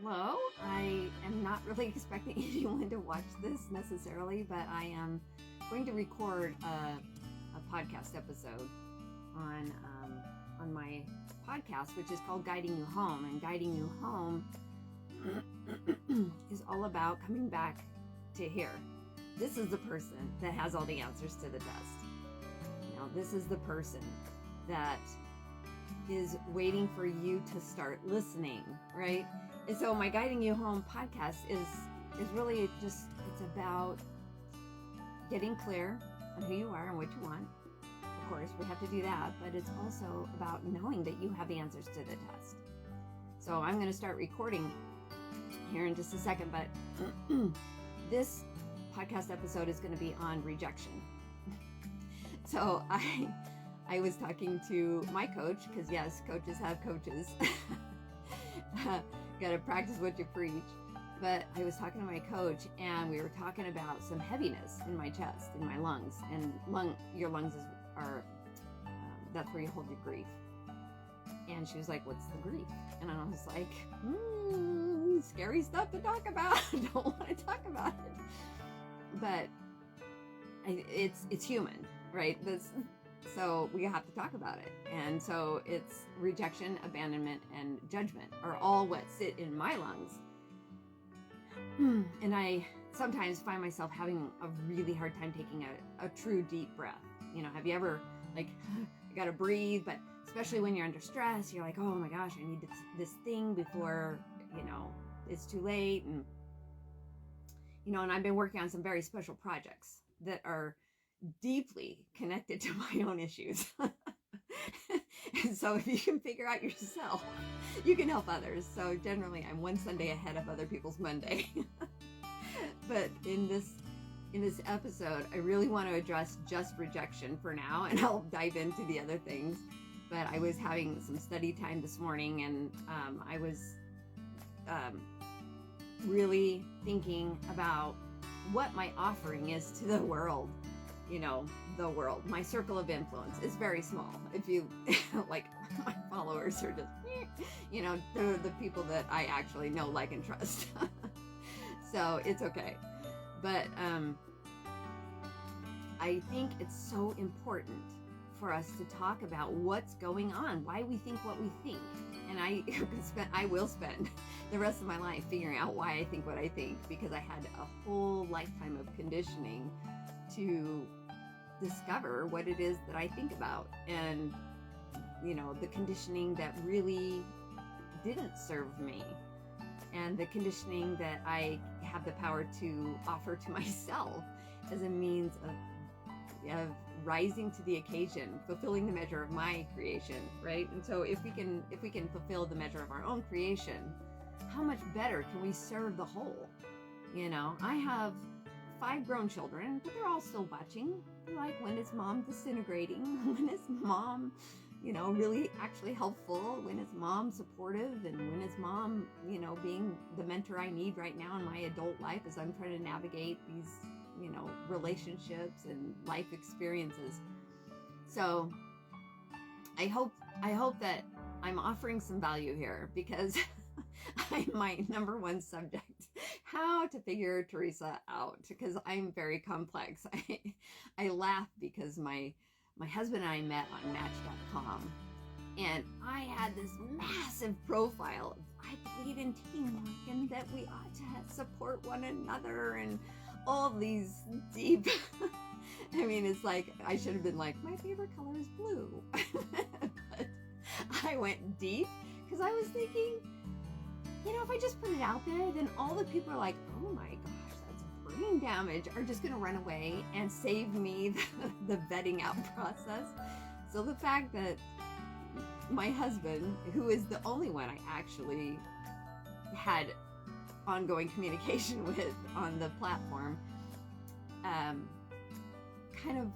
Hello. I am not really expecting anyone to watch this necessarily, but I am going to record a podcast episode on my podcast, which is called Guiding You Home. And Guiding You Home is all about coming back to here. This is the person that has all the answers to the test. This is the person that is waiting for you to start listening, right? And so my Guiding You Home podcast is really just, it's about getting clear on who you are and what you want. Of course, we have to do that, but it's also about knowing that you have the answers to the test. So I'm going to start recording here in just a second, but this podcast episode is going to be on rejection. So I was talking to my coach, because yes, coaches have coaches. Got to practice what you preach. But I was talking to my coach, and we were talking about some heaviness in my chest, in my lungs. And your lungs are that's where you hold your grief. And she was like, "What's the grief?" And I was like, scary stuff to talk about. I don't want to talk about it. But it's human, right? So we have to talk about it. And so it's rejection, abandonment, and judgment are all what sit in my lungs. And I sometimes find myself having a really hard time taking a true deep breath. Have you ever, you gotta breathe, but especially when you're under stress, you're like, oh my gosh, I need this thing before, it's too late. And, and I've been working on some very special projects that are deeply connected to my own issues. And so if you can figure out yourself, you can help others. So generally I'm one Sunday ahead of other people's Monday. But in this episode, I really want to address just rejection for now, and I'll dive into the other things. But I was having some study time this morning, and I was really thinking about what my offering is to the world. The world, my circle of influence is very small. If you my followers are just, they're the people that I actually know, like, and trust. So it's okay. But I think it's so important for us to talk about what's going on, why we think what we think. And I will spend the rest of my life figuring out why I think what I think, because I had a whole lifetime of conditioning to discover what it is that I think about, and the conditioning that really didn't serve me, and the conditioning that I have the power to offer to myself as a means of rising to the occasion, fulfilling the measure of my creation, right? And so if we can fulfill the measure of our own creation, how much better can we serve the whole? I have 5 grown children, but they're all still watching. Like, when is mom disintegrating? When is mom, really actually helpful? When is mom supportive? And when is mom, being the mentor I need right now in my adult life as I'm trying to navigate these, relationships and life experiences. So I hope that I'm offering some value here, because my number one subject, how to figure Teresa out, because I'm very complex. I laugh because my husband and I met on Match.com, and I had this massive profile of, I believe in teamwork and that we ought to support one another, and all these deep it's like I should have been like, my favorite color is blue. But I went deep because I was thinking, if I just put it out there, then all the people are like, oh my gosh, that's brain damage, are just going to run away and save me the vetting out process. So the fact that my husband, who is the only one I actually had ongoing communication with on the platform, kind of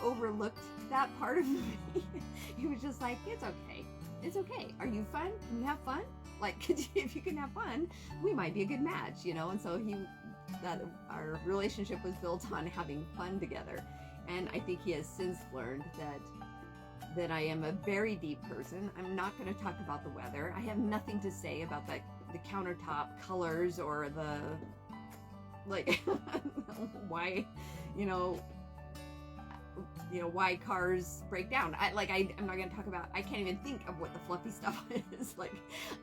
overlooked that part of me. He was just like, it's okay. Are you fun? Can you have fun? If you can have fun, we might be a good match, And so our relationship was built on having fun together. And I think he has since learned that that I am a very deep person. I'm not going to talk about the weather. I have nothing to say about the countertop colors or the, like, why, why cars break down. I'm not going to talk about, I can't even think of what the fluffy stuff is. Like,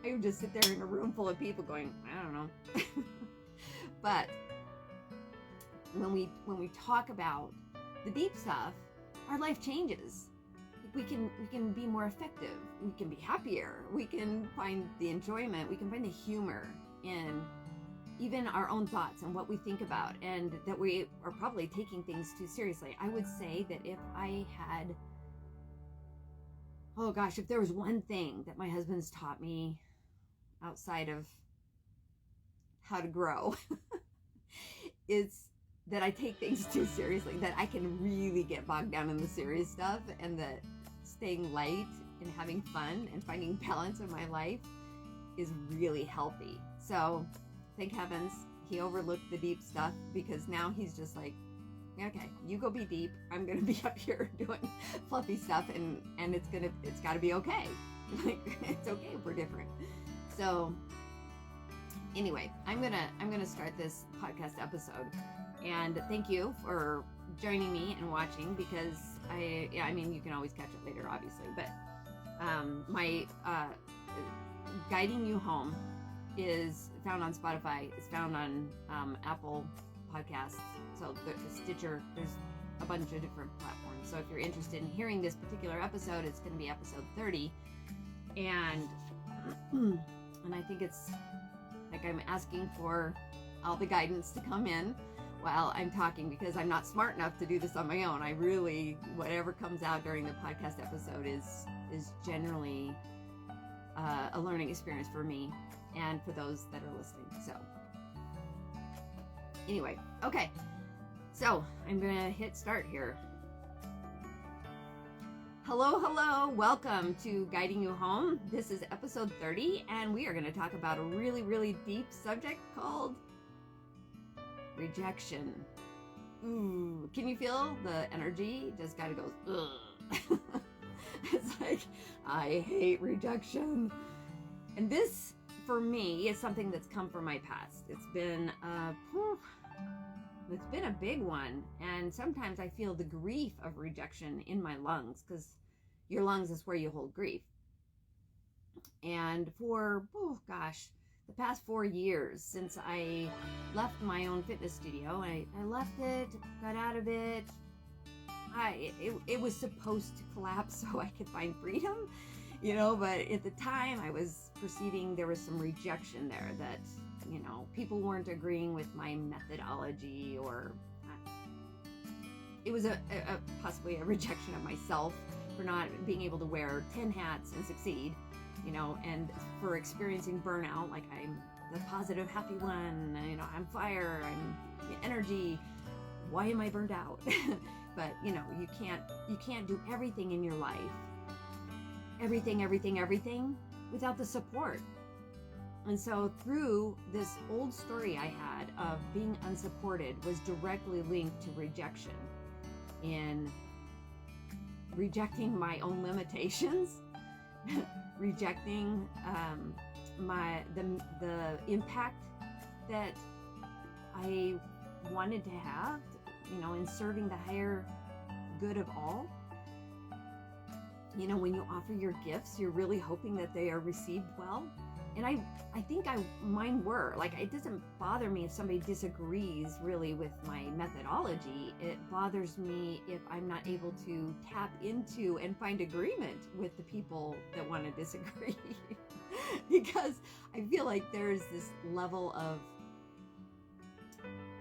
I would just sit there in a room full of people going, I don't know. But when we talk about the deep stuff, our life changes. We can be more effective. We can be happier. We can find the enjoyment. We can find the humor in even our own thoughts and what we think about, and that we are probably taking things too seriously. I would say that if I had, if there was one thing that my husband's taught me outside of how to grow, it's that I take things too seriously, that I can really get bogged down in the serious stuff, and that staying light and having fun and finding balance in my life is really healthy. So thank heavens he overlooked the deep stuff, because now he's just like, okay, you go be deep. I'm going to be up here doing fluffy stuff, and it's got to be okay. Like, it's okay if we're different. So anyway, I'm going to start this podcast episode, and thank you for joining me and watching, because you can always catch it later, obviously, but my Guiding You Home is found on Spotify. It's found on Apple Podcasts, so the Stitcher. There's a bunch of different platforms. So if you're interested in hearing this particular episode, it's going to be episode 30, and I think it's like I'm asking for all the guidance to come in while I'm talking, because I'm not smart enough to do this on my own. I really, whatever comes out during the podcast episode is generally a learning experience for me and for those that are listening. So anyway, okay, so I'm gonna hit start here. Hello, welcome to Guiding You Home. This is episode 30, and we are going to talk about a really, really deep subject called rejection. Ooh, can you feel the energy? Just kind of goes, ugh. It's like, I hate rejection. And this, for me, is something that's come from my past. It's been a big one. And sometimes I feel the grief of rejection in my lungs, because your lungs is where you hold grief. And for, the past 4 years since I left my own fitness studio, I left it, got out of it. It was supposed to collapse so I could find freedom, but at the time I was perceiving there was some rejection there, that, people weren't agreeing with my methodology, or it was possibly a rejection of myself for not being able to wear 10 hats and succeed, and for experiencing burnout. Like, I'm the positive, happy one, I'm fire, I'm energy. Why am I burned out? But you can't do everything in your life, everything without the support. And so through this old story I had of being unsupported was directly linked to rejection, in rejecting my own limitations, rejecting the impact that I wanted to have, in serving the higher good of all. When you offer your gifts, you're really hoping that they are received well. And I think mine were. Like, it doesn't bother me if somebody disagrees really with my methodology. It bothers me if I'm not able to tap into and find agreement with the people that want to disagree. Because I feel like there's this level of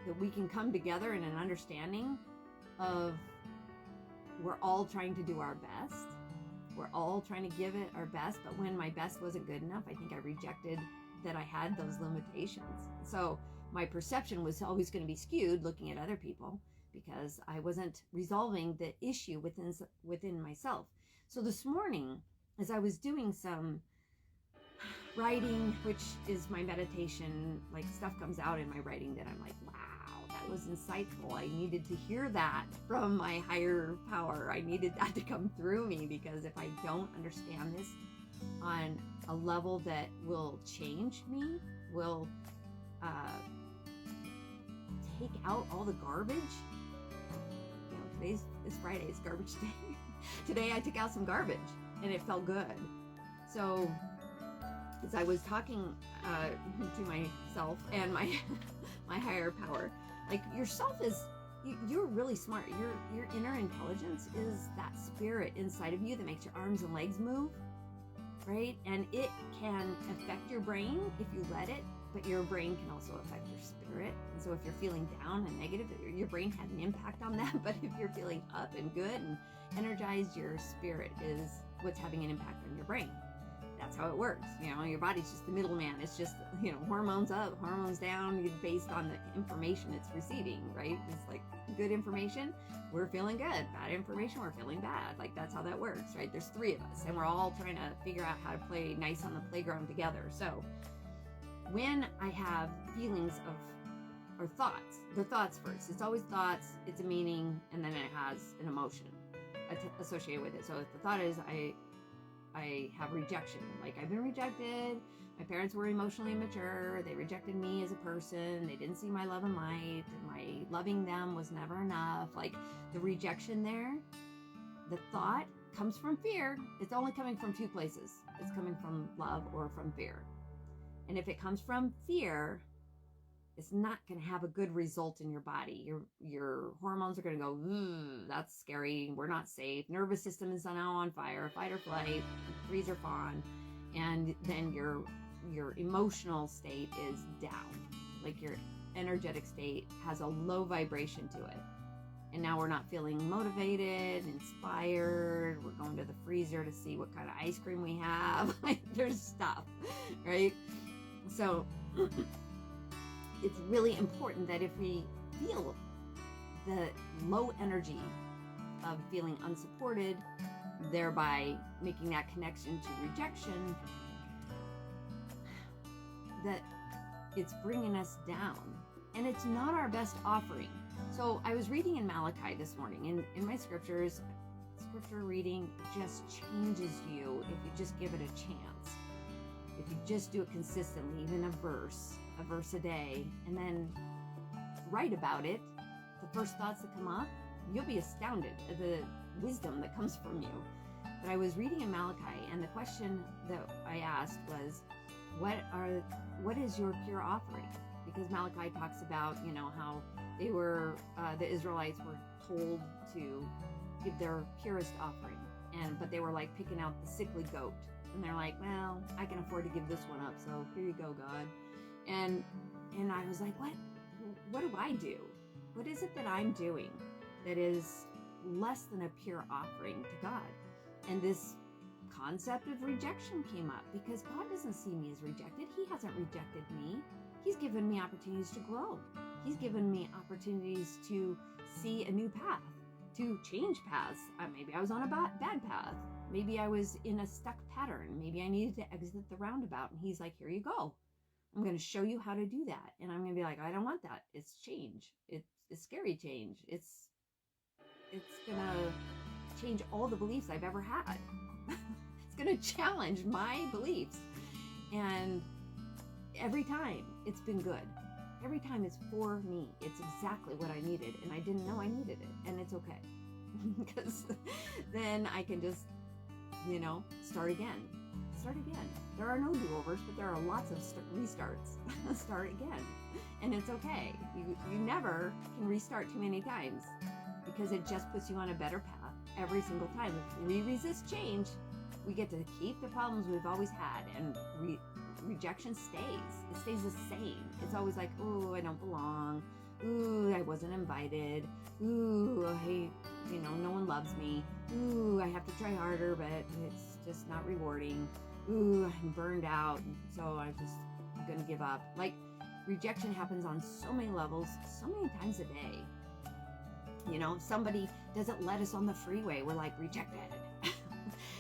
that we can come together in an understanding of we're all trying to do our best. We're all trying to give it our best, but when my best wasn't good enough, I think I rejected that I had those limitations. So my perception was always going to be skewed looking at other people, because I wasn't resolving the issue within myself. So this morning, as I was doing some writing, which is my meditation, like, stuff comes out in my writing that I'm like, wow, It was insightful. I needed to hear that from my higher power. I needed that to come through me, because if I don't understand this on a level that will change me, will take out all the garbage. This Friday is garbage day. Today I took out some garbage and it felt good. So as I was talking to myself and my higher power, like, yourself is, you're really smart. Your inner intelligence is that spirit inside of you that makes your arms and legs move, right? And it can affect your brain if you let it, but your brain can also affect your spirit. And so if you're feeling down and negative, your brain had an impact on that. But if you're feeling up and good and energized, your spirit is what's having an impact on your brain. That's how it works. Your body's just the middleman. It's just, hormones up, hormones down, based on the information it's receiving, right? It's like good information, we're feeling good. Bad information, we're feeling bad. Like, that's how that works, right? There's 3 of us, and we're all trying to figure out how to play nice on the playground together. So when I have feelings or thoughts, the thoughts first. It's always thoughts, it's a meaning, and then it has an emotion associated with it. So if the thought is, I have rejection, like, I've been rejected, my parents were emotionally immature, they rejected me as a person, they didn't see my love and light, and my loving them was never enough. Like, the rejection there, the thought comes from fear. It's only coming from 2 places. It's coming from love or from fear. And if it comes from fear, it's not going to have a good result in your body. Your hormones are going to go, that's scary, we're not safe, nervous system is now on fire, fight or flight, freeze or fawn, and then your emotional state is down. Like, your energetic state has a low vibration to it. And now we're not feeling motivated, inspired, we're going to the freezer to see what kind of ice cream we have. There's stuff, right? So it's really important that if we feel the low energy of feeling unsupported, thereby making that connection to rejection, that it's bringing us down. And it's not our best offering. So I was reading in Malachi this morning, in my scripture reading just changes you if you just give it a chance. If you just do it consistently, even a verse a day, and then write about it, the first thoughts that come up, you'll be astounded at the wisdom that comes from you. But I was reading in Malachi, and the question that I asked was, what is your pure offering? Because Malachi talks about, how they were, the Israelites were told to give their purest offering, but they were like picking out the sickly goat. And they're like, well, I can afford to give this one up, so here you go, God. And I was like, what do I do? What is it that I'm doing that is less than a pure offering to God? And this concept of rejection came up, because God doesn't see me as rejected. He hasn't rejected me. He's given me opportunities to grow. He's given me opportunities to see a new path, to change paths. Maybe I was on a bad path. Maybe I was in a stuck pattern. Maybe I needed to exit the roundabout. And he's like, here you go. I'm going to show you how to do that. And I'm going to be like, I don't want that. It's change. It's a scary change. It's going to change all the beliefs I've ever had. It's going to challenge my beliefs. And every time it's been good. Every time it's for me. It's exactly what I needed. And I didn't know I needed it. And it's okay. Because then I can just, start again. There are no do-overs, but there are lots of restarts. Start again. And it's okay. You never can restart too many times, because it just puts you on a better path every single time. If we resist change, we get to keep the problems we've always had, and rejection stays. It stays the same. It's always like, ooh, I don't belong. Ooh, I wasn't invited. Ooh, hey, no one loves me. Ooh, I have to try harder, but it's just not rewarding. Ooh, I'm burned out, so I'm going to give up. Like, rejection happens on so many levels, so many times a day. Somebody doesn't let us on the freeway, we're like, rejected.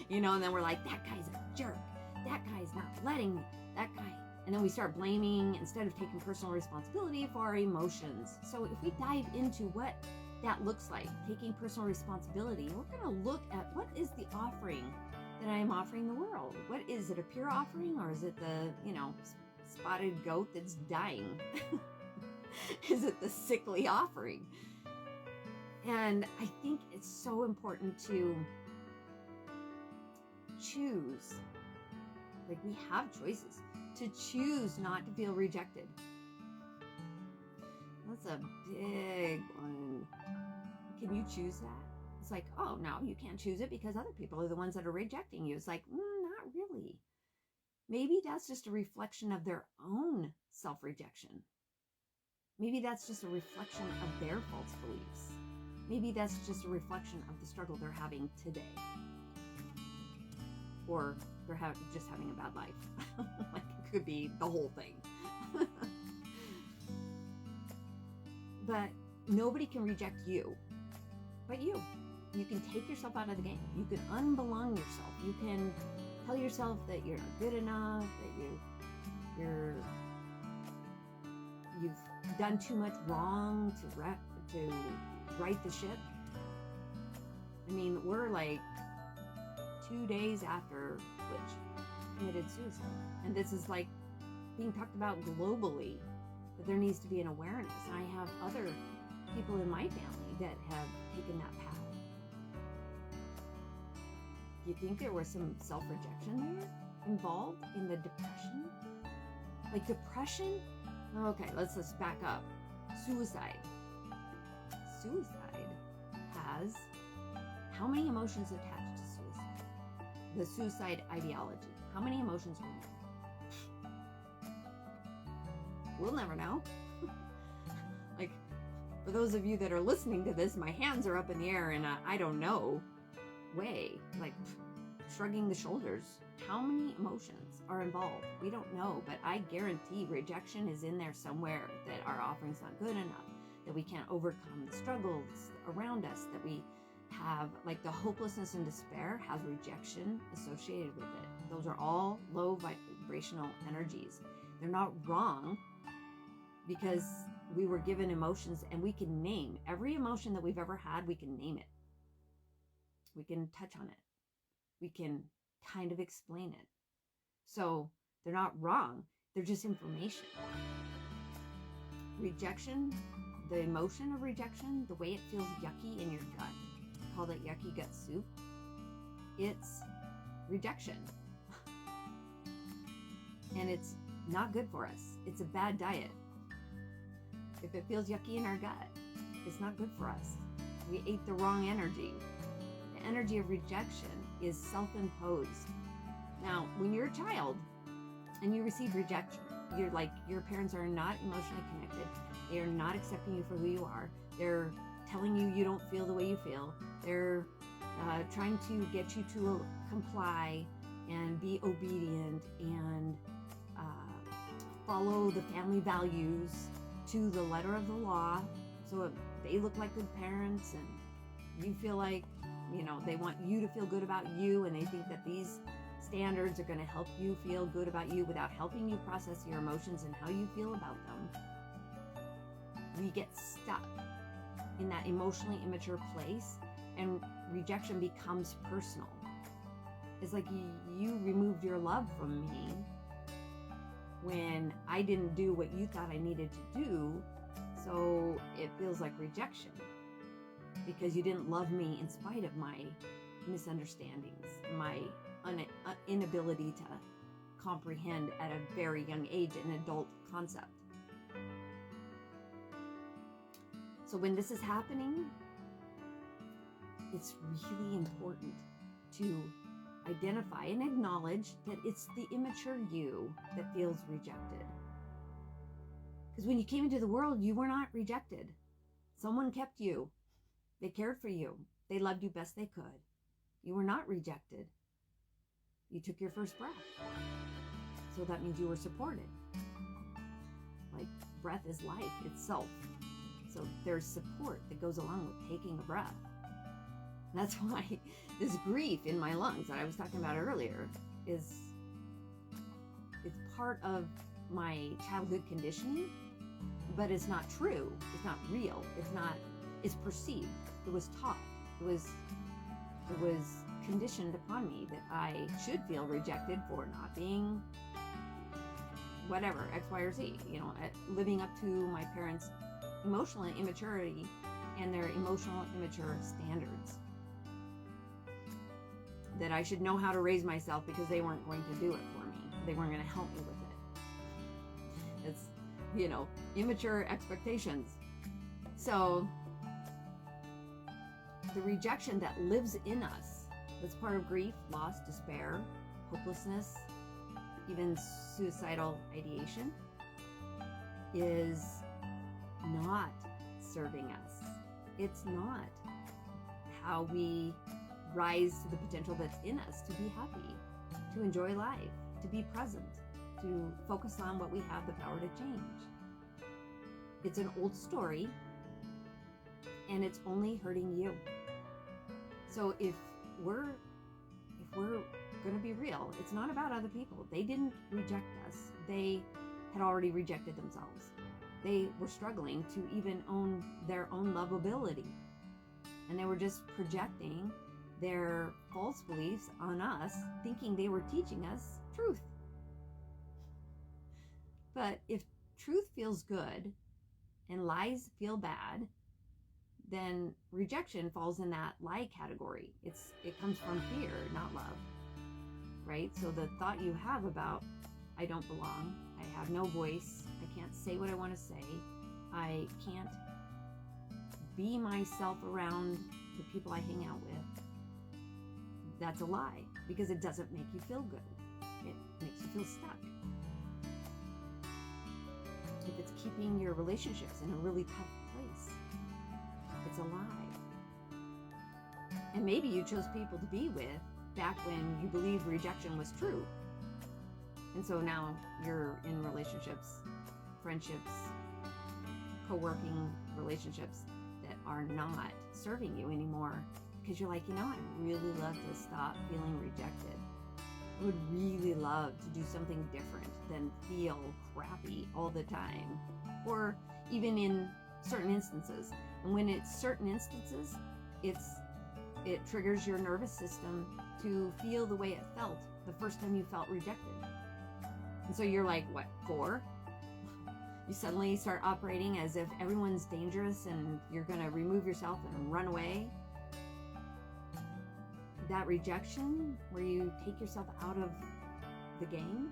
And then we're like, that guy's a jerk. That guy's not letting me. That guy And then we start blaming instead of taking personal responsibility for our emotions. So if we dive into what that looks like, taking personal responsibility, we're going to look at what is the offering that I am offering the world. What is it, a pure offering, or is it the, spotted goat that's dying? Is it the sickly offering? And I think it's so important to choose, like we have choices, to choose not to feel rejected. That's a big one. Can you choose that? It's like, oh, no, you can't choose it because other people are the ones that are rejecting you. It's like, not really. Maybe that's just a reflection of their own self-rejection. Maybe that's just a reflection of their false beliefs. Maybe that's just a reflection of the struggle they're having today. Or they're just having a bad life. Like it could be the whole thing. But nobody can reject you but you. You can take yourself out of the game. You can unbelong yourself. You can tell yourself that you're not good enough, that you've done too much wrong to right the ship. I mean, we're like 2 days after Twitch committed suicide. And this is like being talked about globally, that there needs to be an awareness. And I have other people in my family that have taken that path. Do you think there was some self-rejection there involved in the depression? Like depression? Okay, let's back up. Suicide. Suicide has how many emotions attached to suicide? The suicide ideology. How many emotions are in there? We'll never know. Like, for those of you that are listening to this, my hands are up in the air and I don't know way, like shrugging the shoulders. How many emotions are involved? We don't know, but I guarantee rejection is in there somewhere, that our offering's not good enough, that we can't overcome the struggles around us, that we have, like the hopelessness and despair has rejection associated with it. Those are all low vibrational energies. They're not wrong because we were given emotions, and we can name every emotion that we've ever had. We can name it. We can touch on it. We can kind of explain it. So they're not wrong. They're just information. Rejection, the emotion of rejection, the way it feels yucky in your gut, I call it yucky gut soup. It's rejection. And it's not good for us. It's a bad diet. If it feels yucky in our gut, it's not good for us. We ate the wrong energy. The energy of rejection is self-imposed. Now, when you're a child and you receive rejection, you're like, your parents are not emotionally connected. They are not accepting you for who you are. They're telling you you don't feel the way you feel. They're trying to get you to comply and be obedient and follow the family values to the letter of the law. So they look like good parents and you feel like, they want you to feel good about you, and they think that these standards are going to help you feel good about you without helping you process your emotions and how you feel about them. We get stuck in that emotionally immature place, and rejection becomes personal. It's like you removed your love from me when I didn't do what you thought I needed to do, so it feels like rejection because you didn't love me in spite of my misunderstandings, my inability to comprehend at a very young age an adult concept. So when this is happening, it's really important to identify and acknowledge that it's the immature you that feels rejected. Because when you came into the world, you were not rejected. Someone kept you. They cared for you. They loved you best they could. You were not rejected. You took your first breath. So that means you were supported. Like, breath is life itself. So there's support that goes along with taking a breath. That's why this grief in my lungs that I was talking about earlier it's part of my childhood conditioning, but it's not true. It's not real. It's perceived. It was taught. It was conditioned upon me that I should feel rejected for not being whatever, X, Y, or Z, living up to my parents' emotional immaturity and their emotional immature standards. That I should know how to raise myself because they weren't going to do it for me. They weren't going to help me with it. It's, immature expectations. So the rejection that lives in us, that's part of grief, loss, despair, hopelessness, even suicidal ideation, is not serving us. It's not how we rise to the potential that's in us to be happy, to enjoy life, to be present, to focus on what we have the power to change. It's an old story, and it's only hurting you. So if we're going to be real, it's not about other people. They didn't reject us. They had already rejected themselves. They were struggling to even own their own lovability. And they were just projecting their false beliefs on us, thinking they were teaching us truth. But if truth feels good and lies feel bad, then rejection falls in that lie category. It comes from fear, not love, right? So the thought you have about, I don't belong, I have no voice, I can't say what I want to say, I can't be myself around the people I hang out with, that's a lie, because it doesn't make you feel good. It makes you feel stuck. If it's keeping your relationships in a really tough place, it's a lie. And maybe you chose people to be with back when you believed rejection was true. And so now you're in relationships, friendships, co-working relationships that are not serving you anymore, because you're like, I'd really love to stop feeling rejected. I would really love to do something different than feel crappy all the time, or even in certain instances. And when it's certain instances, it triggers your nervous system to feel the way it felt the first time you felt rejected. And so you're like, what, 4? You suddenly start operating as if everyone's dangerous and you're going to remove yourself and run away. That rejection, where you take yourself out of the game,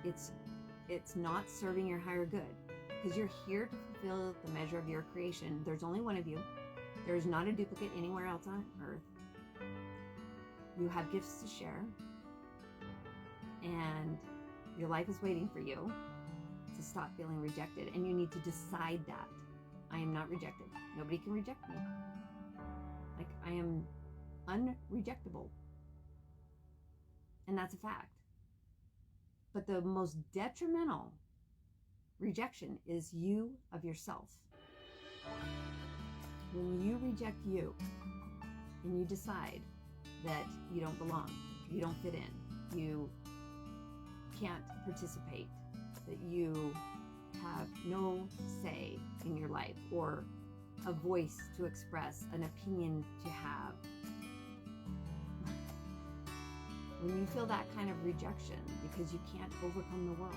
it's not serving your higher good, because you're here to fulfill the measure of your creation. There's only one of you. There's not a duplicate anywhere else on earth. You have gifts to share, and your life is waiting for you to stop feeling rejected, and you need to decide that. I am not rejected. Nobody can reject me. Like, I am unrejectable. And that's a fact. But the most detrimental rejection is you of yourself. When you reject you and you decide that you don't belong, you don't fit in, you can't participate, that you have no say in your life or a voice to express, an opinion to have. When you feel that kind of rejection because you can't overcome the world,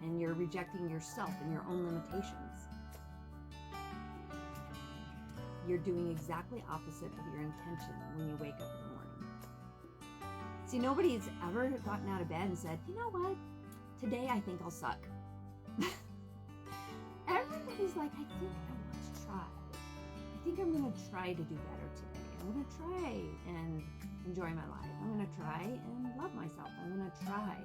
and you're rejecting yourself and your own limitations, you're doing exactly opposite of your intention when you wake up in the morning. See, nobody's ever gotten out of bed and said, you know what, today I think I'll suck. Everybody's like, I think I want to try. I think I'm going to try to do better today. I'm going to try and enjoy my life. I'm going to try and love myself. I'm going to try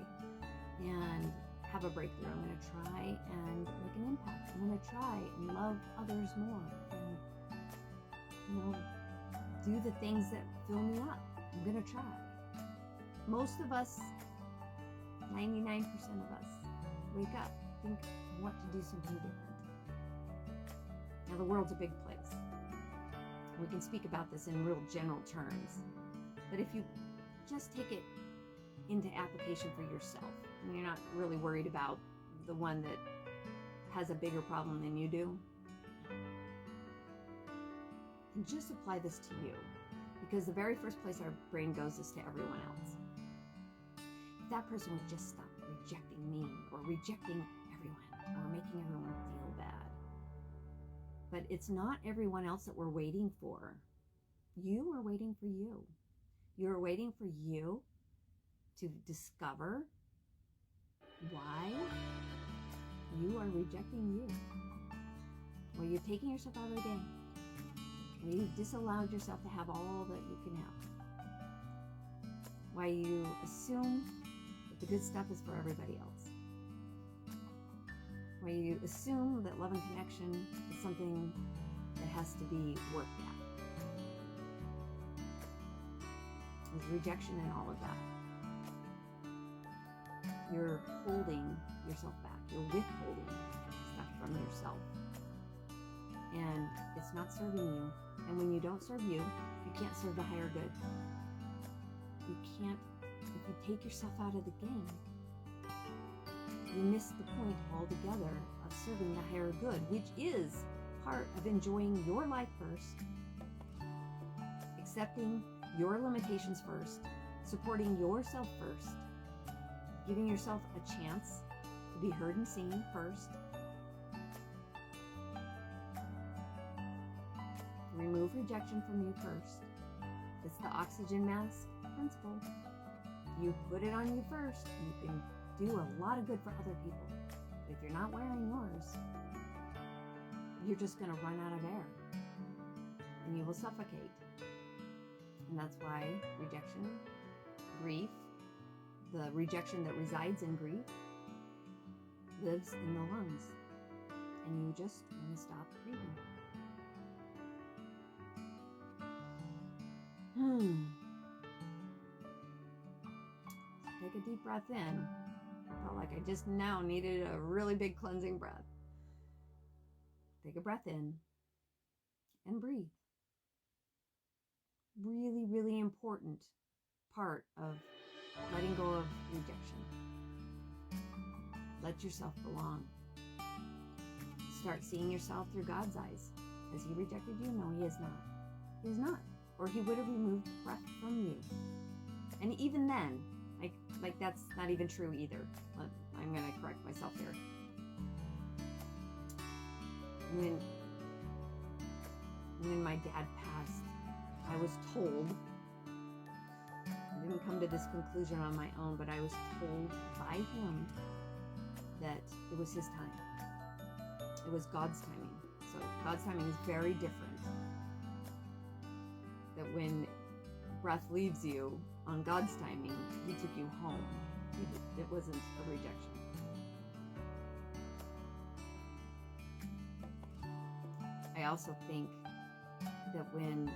and have a breakthrough. I'm going to try and make an impact. I'm going to try and love others more and, do the things that fill me up. I'm going to try. Most of us, 99% of us, wake up, think, I want to do something different. Now, the world's a big place. We can speak about this in real general terms. But if you just take it into application for yourself. And you're not really worried about the one that has a bigger problem than you do. And just apply this to you, because the very first place our brain goes is to everyone else. If that person would just stop rejecting me, or rejecting everyone, or making everyone feel bad. But it's not everyone else that we're waiting for. You are waiting for you. You're waiting for you to discover why you are rejecting you. Why you're taking yourself out of the game. Why you've disallowed yourself to have all that you can have. Why you assume that the good stuff is for everybody else. Why you assume that love and connection is something that has to be worked at. There's rejection in all of that. You're holding yourself back. You're withholding stuff from yourself. And it's not serving you. And when you don't serve you, you can't serve the higher good. You can't, if you take yourself out of the game, you miss the point altogether of serving the higher good, which is part of enjoying your life first, accepting your limitations first, supporting yourself first, giving yourself a chance to be heard and seen first. Remove rejection from you first. It's the oxygen mask principle. You put it on you first, you can do a lot of good for other people. But if you're not wearing yours, you're just going to run out of air and you will suffocate. And that's why rejection, grief, the rejection that resides in grief lives in the lungs. And you just want to stop breathing. Take a deep breath in. Felt like I just now needed a really big cleansing breath. Take a breath in and breathe. Really, really important part of letting go of rejection. Let yourself belong. Start seeing yourself through God's eyes. Has He rejected you? No, He has not. He has not. Or He would have removed breath from you. And even then, like that's not even true either. I'm going to correct myself here. When my dad passed, I was told, I didn't come to this conclusion on my own, but I was told by him that it was his time. It was God's timing. So God's timing is very different. That when breath leaves you on God's timing, He took you home. It wasn't a rejection. I also think that when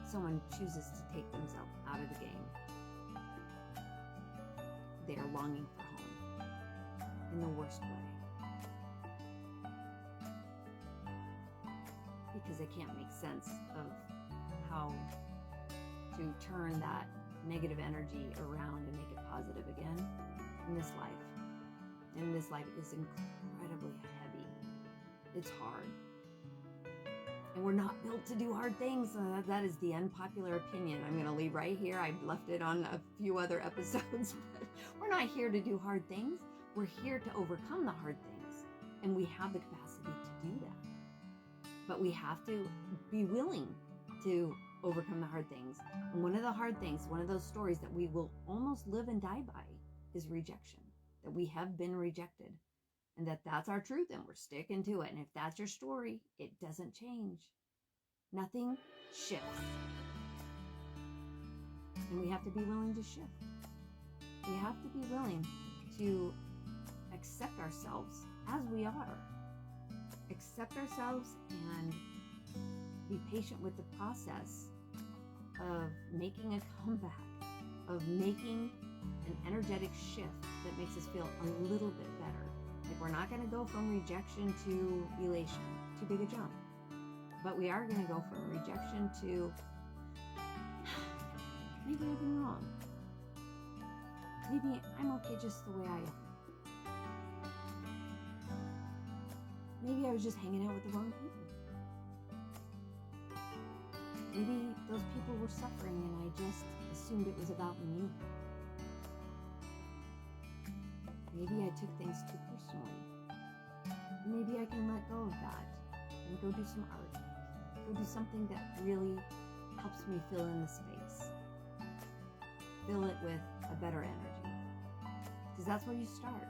someone chooses to take themselves out of the game, they are longing for home in the worst way. Because they can't make sense of how to turn that negative energy around and make it positive again in this life. And this life is incredibly heavy. It's hard. And we're not built to do hard things. That is the unpopular opinion I'm going to leave right here. I've left it on a few other episodes, but we're not here to do hard things. We're here to overcome the hard things. And we have the capacity to do that. But we have to be willing to overcome the hard things. And one of the hard things, one of those stories that we will almost live and die by is rejection. That we have been rejected. And that's our truth and we're sticking to it. And if that's your story, it doesn't change. Nothing shifts. And we have to be willing to shift. We have to be willing to accept ourselves as we are. Accept ourselves and be patient with the process of making a comeback, of making an energetic shift that makes us feel a little bit better. Like we're not going to go from rejection to elation, too big a jump. But we are going to go from rejection to maybe I've been wrong. maybe I'm okay just the way I am. Maybe I was just hanging out with the wrong people. Maybe those people were suffering and I just assumed it was about me. Maybe I took things too personally. Maybe I can let go of that and go do some art. Go do something that really helps me fill in the space. Fill it with a better energy. Because that's where you start.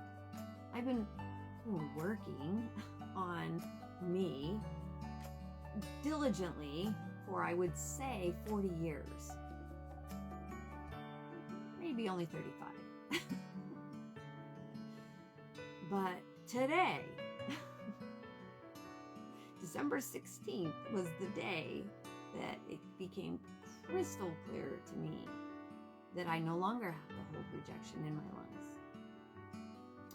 I've been working on me diligently for, I would say, 40 years. Maybe only 35. But today, December 16th was the day that it became crystal clear to me that I no longer have to hold rejection in my lungs.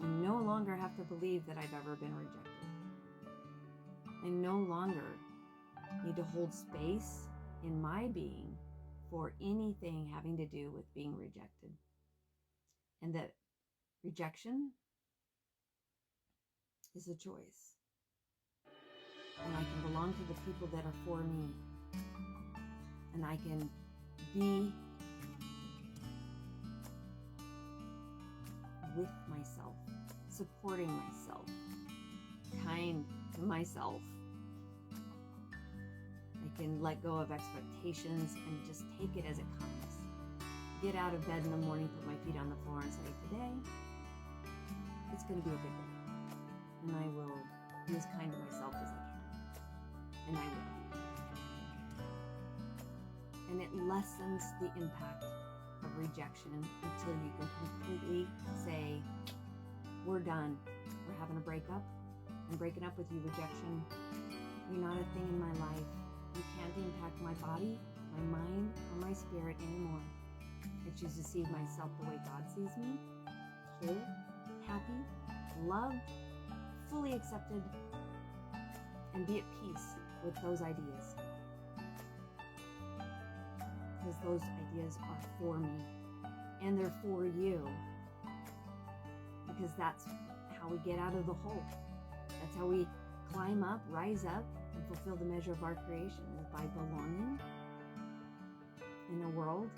I no longer have to believe that I've ever been rejected. I no longer need to hold space in my being for anything having to do with being rejected. And that rejection is a choice. And I can belong to the people that are for me. And I can be with myself, supporting myself, kind to myself. I can let go of expectations and just take it as it comes. Get out of bed in the morning, put my feet on the floor and say, today, it's going to be a good day. And I will be as kind to myself as I can. And I will. And it lessens the impact of rejection until you can completely say, we're done. We're having a breakup. I'm breaking up with you, rejection. You're not a thing in my life. You can't impact my body, my mind, or my spirit anymore. I choose to see myself the way God sees me, whole, happy, loved, fully accepted, and be at peace with those ideas. Because those ideas are for me, and they're for you. Because that's how we get out of the hole. That's how we climb up, rise up, and fulfill the measure of our creation, is by belonging in a world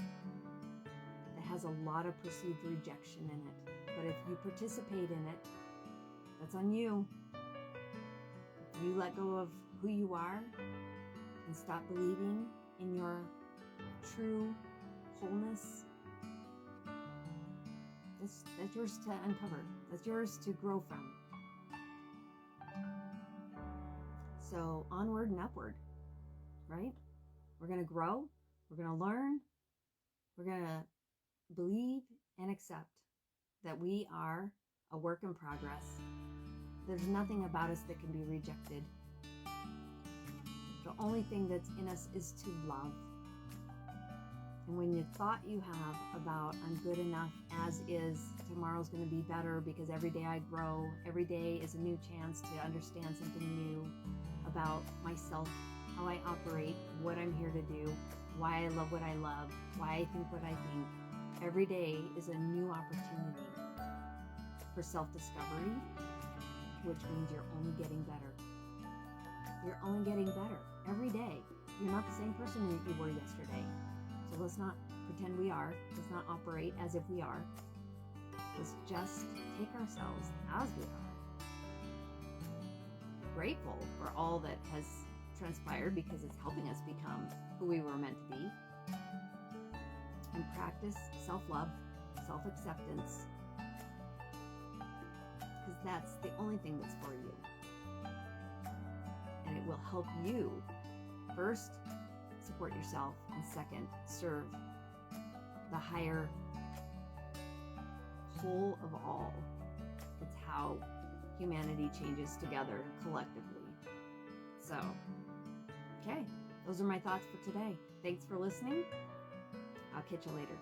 that has a lot of perceived rejection in it. But if you participate in it, that's on you. If you let go of who you are and stop believing in your true wholeness, that's yours to uncover. That's yours to grow from. So onward and upward, right? We're going to grow. We're going to learn. We're going to believe and accept that we are a work in progress. There's nothing about us that can be rejected. The only thing that's in us is to love. And when you thought you have about I'm good enough as is, tomorrow's going to be better because every day I grow, every day is a new chance to understand something new about myself, how I operate, what I'm here to do, why I love what I love, why I think what I think. Every day is a new opportunity for self-discovery, which means you're only getting better. You're only getting better every day. You're not the same person that you were yesterday. So let's not pretend we are. Let's not operate as if we are. Let's just take ourselves as we are. Grateful for all that has transpired because it's helping us become who we were meant to be. And practice self-love, self-acceptance, because that's the only thing that's for you. And it will help you, first, support yourself, and second, serve the higher whole of all. It's how humanity changes together collectively. So, okay, those are my thoughts for today. Thanks for listening. I'll catch you later.